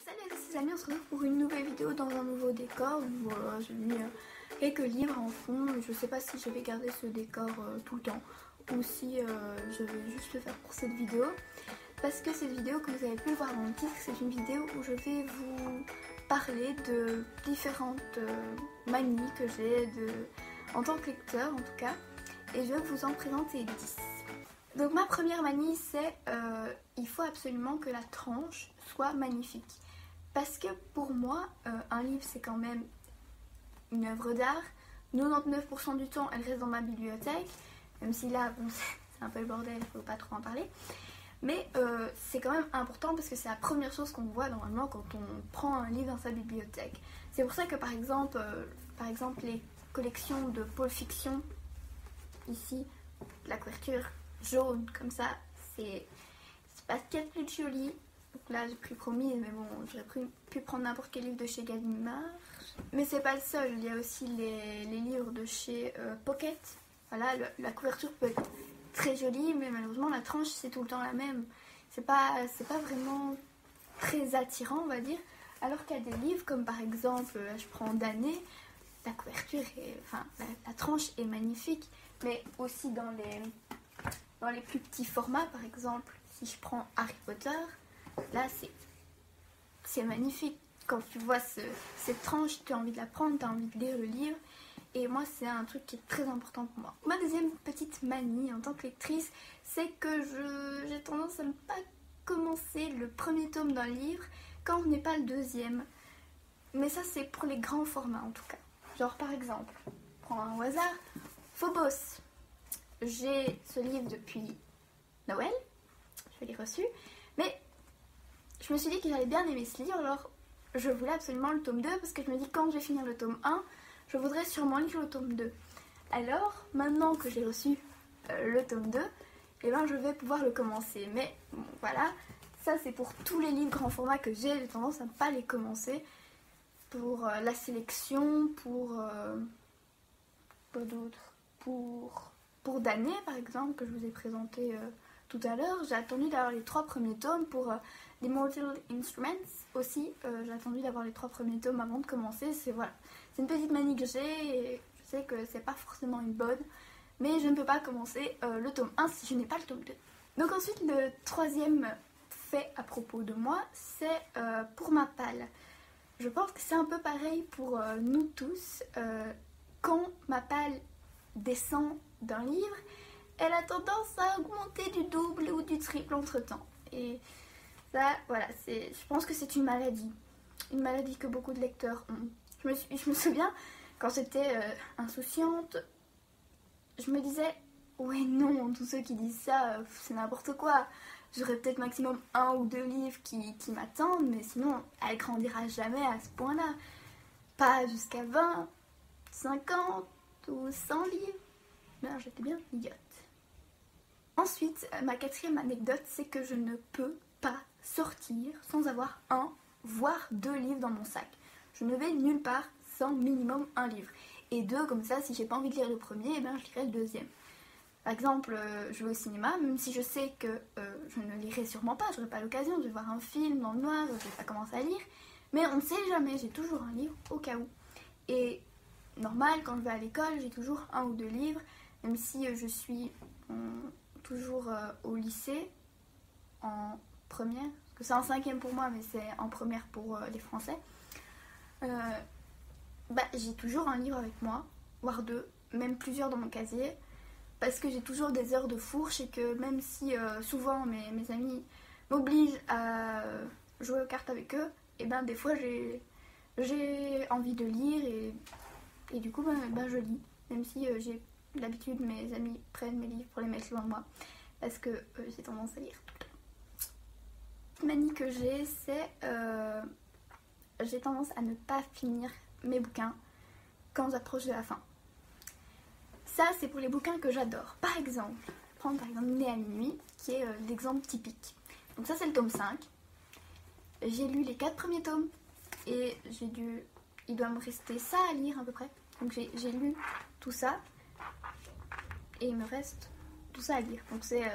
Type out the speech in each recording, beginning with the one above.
Salut à tous les amis, on se retrouve pour une nouvelle vidéo dans un nouveau décor. Voilà, j'ai mis quelques livres en fond. Je sais pas si je vais garder ce décor tout le temps ou si je vais juste le faire pour cette vidéo. Parce que cette vidéo, comme vous avez pu le voir dans le titre, c'est une vidéo où je vais vous parler de différentes manies que j'ai en tant que lecteur en tout cas. Et je vais vous en présenter 10. Donc ma première manie, c'est il faut absolument que la tranche soit magnifique. Parce que pour moi, un livre c'est quand même une œuvre d'art. 99% du temps, elle reste dans ma bibliothèque. Même si là, bon, c'est un peu le bordel, il ne faut pas trop en parler. Mais c'est quand même important parce que c'est la première chose qu'on voit normalement quand on prend un livre dans sa bibliothèque. C'est pour ça que par exemple les collections de Pulp Fiction, ici, la couverture jaune comme ça, c'est pas ce qu'il y a de plus joli. Donc là j'ai pris Promise, mais bon, j'aurais pu prendre n'importe quel livre de chez Gallimard. Mais c'est pas le seul, il y a aussi les livres de chez Pocket. Voilà, la couverture peut être très jolie, mais malheureusement la tranche c'est tout le temps la même. C'est pas vraiment très attirant, on va dire. Alors qu'il y a des livres comme par exemple, là je prends Damnée, la couverture la tranche est magnifique, mais aussi dans les plus petits formats, par exemple, si je prends Harry Potter, là c'est magnifique. Quand tu vois cette tranche, tu as envie de la prendre, tu as envie de lire le livre. Et moi, c'est un truc qui est très important pour moi. Ma deuxième petite manie en tant que lectrice, c'est que j'ai tendance à ne pas commencer le premier tome d'un livre quand on n'est pas le deuxième. Mais ça, c'est pour les grands formats en tout cas. Genre par exemple, prends un au hasard, Phobos. J'ai ce livre depuis Noël, je l'ai reçu, mais je me suis dit que j'allais bien aimer ce livre, alors je voulais absolument le tome 2 parce que je me dis quand je vais finir le tome 1, je voudrais sûrement lire le tome 2. Alors, maintenant que j'ai reçu le tome 2, eh ben, je vais pouvoir le commencer. Mais bon, voilà, ça c'est pour tous les livres grand format que j'ai tendance à ne pas les commencer. Pour la sélection, pour d'autres, pour Damnée par exemple, que je vous ai présenté tout à l'heure. J'ai attendu d'avoir les 3 premiers tomes. Pour The Mortal Instruments aussi, j'ai attendu d'avoir les 3 premiers tomes avant de commencer. C'est une petite manie que j'ai et je sais que c'est pas forcément une bonne, mais je ne peux pas commencer le tome 1 si je n'ai pas le tome 2. Donc ensuite, le troisième fait à propos de moi, c'est pour ma palle. Je pense que c'est un peu pareil pour nous tous. Quand ma palle descend d'un livre, elle a tendance à augmenter du double ou du triple entre temps. Et ça, voilà, je pense que c'est une maladie que beaucoup de lecteurs ont. Je me souviens, quand j'étais insouciante, je me disais, ouais non, tous ceux qui disent ça, c'est n'importe quoi. J'aurai peut-être maximum 1 ou 2 livres qui m'attendent, mais sinon, elle grandira jamais à ce point-là. Pas jusqu'à 20, 50 ou 100 livres. Ben, j'étais bien idiote. Ensuite, ma quatrième anecdote, c'est que je ne peux pas sortir sans avoir 1, voire 2 livres dans mon sac. Je ne vais nulle part sans minimum 1 livre. Et 2, comme ça, si j'ai pas envie de lire le premier, eh ben, je lirai le deuxième. Par exemple, je vais au cinéma, même si je sais que je ne lirai sûrement pas, j'aurai pas l'occasion, je vais voir un film dans le noir, je vais pas commencer à lire. Mais on ne sait jamais, j'ai toujours un livre au cas où. Et normal, quand je vais à l'école, j'ai toujours 1 ou 2 livres, même si je suis toujours au lycée, en première, parce que c'est en 5e pour moi, mais c'est en première pour les Français. J'ai toujours un livre avec moi, voire 2, même plusieurs dans mon casier. Parce que j'ai toujours des heures de fourche et que même si souvent mes amis m'obligent à jouer aux cartes avec eux, et ben des fois j'ai envie de lire et du coup je lis. Même si j'ai l'habitude, mes amis prennent mes livres pour les mettre loin de moi. Parce que j'ai tendance à lire tout le temps. La manie que j'ai, c'est j'ai tendance à ne pas finir mes bouquins quand j'approche de la fin. Ça, c'est pour les bouquins que j'adore. Par exemple, prendre par exemple Né à minuit, qui est l'exemple typique. Donc ça, c'est le tome 5. J'ai lu les 4 premiers tomes et il doit me rester ça à lire à peu près. Donc j'ai lu tout ça et il me reste tout ça à lire. Donc c'est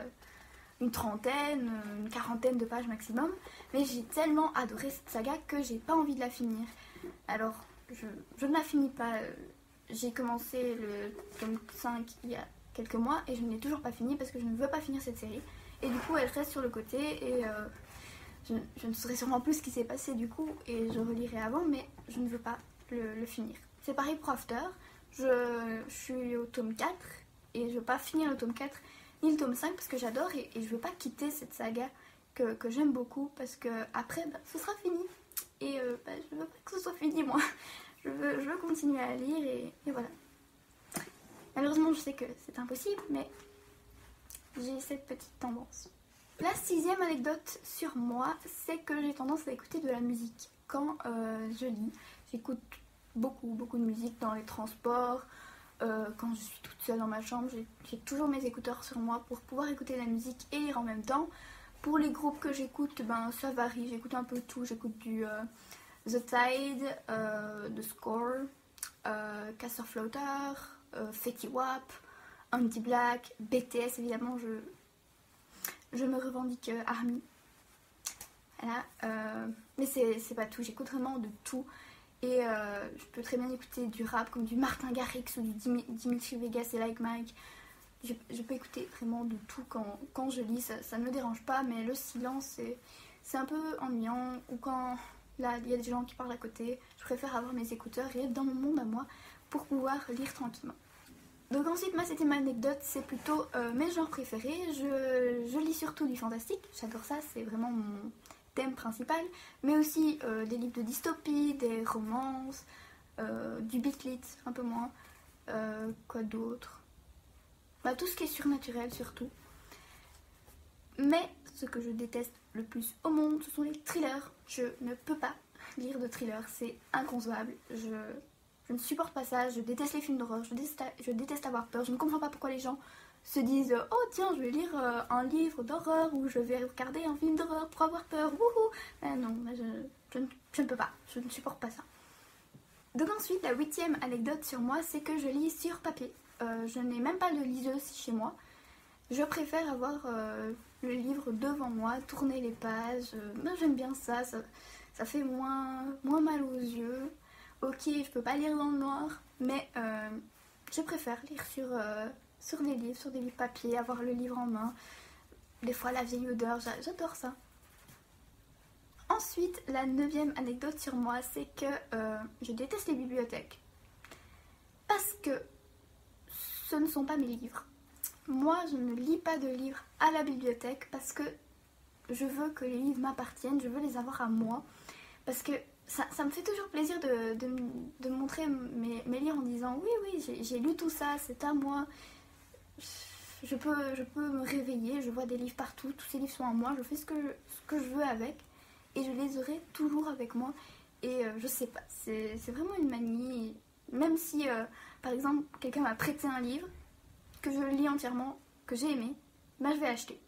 une trentaine, une quarantaine de pages maximum. Mais j'ai tellement adoré cette saga que j'ai pas envie de la finir. Alors, je ne la finis pas. J'ai commencé le tome 5 il y a quelques mois et je ne l'ai toujours pas fini parce que je ne veux pas finir cette série. Et du coup, elle reste sur le côté et je ne saurais sûrement plus ce qui s'est passé du coup et je relirai avant, mais je ne veux pas le finir. C'est pareil pour After. Je suis au tome 4 et je veux pas finir le tome 4 ni le tome 5 parce que j'adore et je veux pas quitter cette saga que j'aime beaucoup parce que après ce sera fini et je veux pas que ce soit fini moi. Je veux continuer à lire et voilà. Malheureusement je sais que c'est impossible mais j'ai cette petite tendance. La 6e anecdote sur moi, c'est que j'ai tendance à écouter de la musique quand je lis. J'écoute beaucoup de musique dans les transports, quand je suis toute seule dans ma chambre, j'ai toujours mes écouteurs sur moi pour pouvoir écouter de la musique et lire en même temps. Pour les groupes que j'écoute, ça varie, j'écoute un peu tout, j'écoute du The Tide, The Score, Castor Floater, Fetty Wap, Andy Black, BTS évidemment, je me revendique ARMY. Voilà, mais c'est pas tout, j'écoute vraiment de tout. Et je peux très bien écouter du rap comme du Martin Garrix ou du Dimitri Vegas et Like Mike. Je peux écouter vraiment de tout quand je lis, ça ne me dérange pas, mais le silence c'est un peu ennuyant. Ou quand là il y a des gens qui parlent à côté, je préfère avoir mes écouteurs et être dans mon monde à moi pour pouvoir lire tranquillement. Donc ensuite ma 7e anecdote, c'est plutôt mes genres préférés. Je lis surtout du fantastique, j'adore ça, c'est vraiment mon thème principal, mais aussi des livres de dystopie, des romances, du beatlit un peu moins, quoi d'autre, tout ce qui est surnaturel surtout. Mais ce que je déteste le plus au monde, ce sont les thrillers. Je ne peux pas lire de thrillers, c'est inconcevable. Je ne supporte pas ça, je déteste les films d'horreur, je déteste avoir peur, je ne comprends pas pourquoi les gens se disent « Oh tiens, je vais lire un livre d'horreur ou je vais regarder un film d'horreur pour avoir peur, wouhou !» Non, je ne peux pas, je ne supporte pas ça. Donc ensuite, la 8e anecdote sur moi, c'est que je lis sur papier. Je n'ai même pas de liseuse chez moi. Je préfère avoir le livre devant moi, tourner les pages. Moi j'aime bien ça fait moins mal aux yeux. Ok, je peux pas lire dans le noir, mais je préfère lire sur des livres papier, avoir le livre en main. Des fois la vieille odeur, j'adore ça. Ensuite, la 9e anecdote sur moi, c'est que je déteste les bibliothèques. Parce que ce ne sont pas mes livres. Moi, je ne lis pas de livres à la bibliothèque parce que je veux que les livres m'appartiennent, je veux les avoir à moi. Parce que ça me fait toujours plaisir de montrer mes livres en disant oui, j'ai lu tout ça, c'est à moi. Je peux me réveiller, je vois des livres partout, tous ces livres sont à moi, je fais ce que je veux avec et je les aurai toujours avec moi. Et je sais pas, c'est vraiment une manie. Même si, par exemple, quelqu'un m'a prêté un livre, que je le lis entièrement, que j'ai aimé, je vais acheter.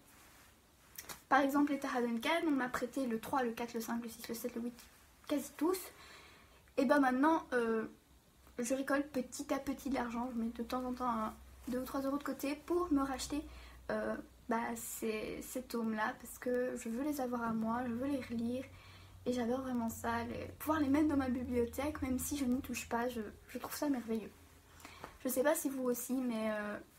Par exemple, les Tara Duncan, on m'a prêté le 3, le 4, le 5, le 6, le 7, le 8, quasi tous. Et maintenant, je récolte petit à petit de l'argent, je mets de temps en temps 2 ou 3 euros de côté pour me racheter ces tomes-là, parce que je veux les avoir à moi, je veux les relire. Et j'adore vraiment ça, pouvoir les mettre dans ma bibliothèque, même si je n'y touche pas, je trouve ça merveilleux. Je sais pas si vous aussi, mais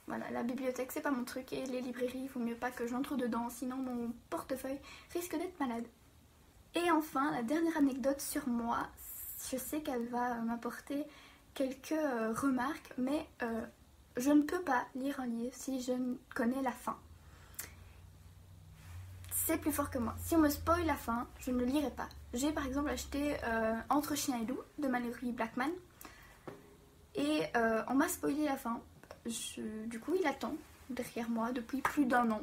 voilà, la bibliothèque c'est pas mon truc et les librairies, il vaut mieux pas que j'entre dedans, sinon mon portefeuille risque d'être malade. Et enfin, la dernière anecdote sur moi, je sais qu'elle va m'apporter quelques remarques, mais je ne peux pas lire un livre si je ne connais la fin. C'est plus fort que moi. Si on me spoil la fin, je ne le lirai pas. J'ai par exemple acheté Entre chien et loup de Malory Blackman et on m'a spoilé la fin. Du coup, il attend derrière moi depuis plus d'1 an.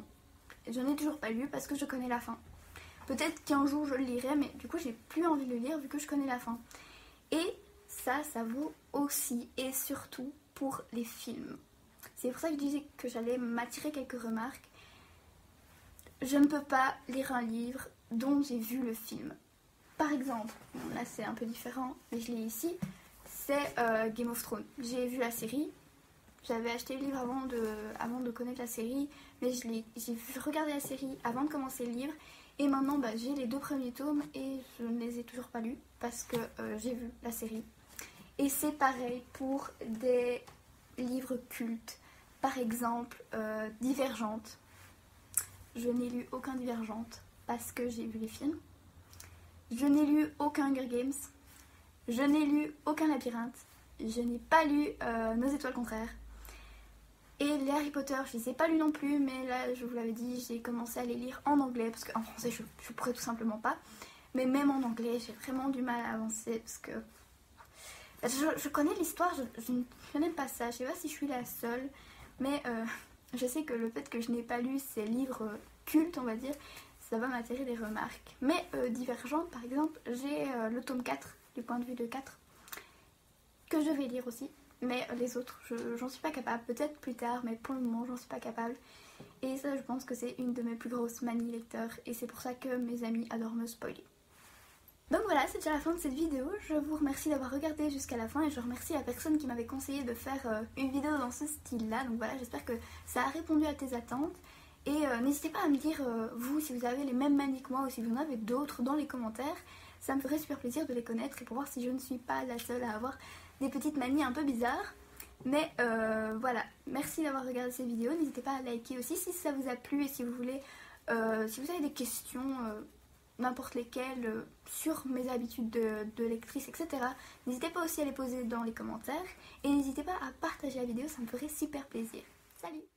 Je n'ai toujours pas lu parce que je connais la fin. Peut-être qu'un jour je le lirai, mais du coup, j'ai plus envie de le lire vu que je connais la fin. Et ça vaut aussi et surtout pour les films. C'est pour ça que je disais que j'allais m'attirer quelques remarques. Je ne peux pas lire un livre dont j'ai vu le film. Par exemple, là c'est un peu différent, mais je l'ai ici, c'est Game of Thrones. J'ai vu la série, J'avais acheté le livre avant de connaître la série, mais j'ai regardé la série avant de commencer le livre. Et maintenant, bah, j'ai les 2 premiers tomes et je ne les ai toujours pas lus parce que j'ai vu la série. Et c'est pareil pour des livres cultes. Par exemple, Divergente. Je n'ai lu aucun Divergente parce que j'ai vu les films. Je n'ai lu aucun Hunger Games. Je n'ai lu aucun Labyrinthe. Je n'ai pas lu Nos étoiles contraires. Et les Harry Potter, je les ai pas lus non plus, mais là, je vous l'avais dit, j'ai commencé à les lire en anglais, parce qu'en français, je pourrais tout simplement pas. Mais même en anglais, j'ai vraiment du mal à avancer, parce que je connais l'histoire, je ne connais pas ça. Je sais pas si je suis la seule, mais je sais que le fait que je n'ai pas lu ces livres cultes, on va dire, ça va m'attirer des remarques. Mais Divergente, par exemple, j'ai le tome 4, du point de vue de 4, que je vais lire aussi. Mais les autres, j'en suis pas capable. Peut-être plus tard, mais pour le moment, j'en suis pas capable. Et ça, je pense que c'est une de mes plus grosses manies lecteurs. Et c'est pour ça que mes amis adorent me spoiler. Donc voilà, c'est déjà la fin de cette vidéo. Je vous remercie d'avoir regardé jusqu'à la fin. Et je remercie la personne qui m'avait conseillé de faire une vidéo dans ce style-là. Donc voilà, j'espère que ça a répondu à tes attentes. Et n'hésitez pas à me dire, vous, si vous avez les mêmes manies que moi ou si vous en avez d'autres dans les commentaires. Ça me ferait super plaisir de les connaître et pour voir si je ne suis pas la seule à avoir des petites manies un peu bizarres. Mais voilà, merci d'avoir regardé cette vidéo. N'hésitez pas à liker aussi si ça vous a plu et si vous voulez, si vous avez des questions, n'importe lesquelles, sur mes habitudes de lectrice, etc. N'hésitez pas aussi à les poser dans les commentaires. Et n'hésitez pas à partager la vidéo, ça me ferait super plaisir. Salut!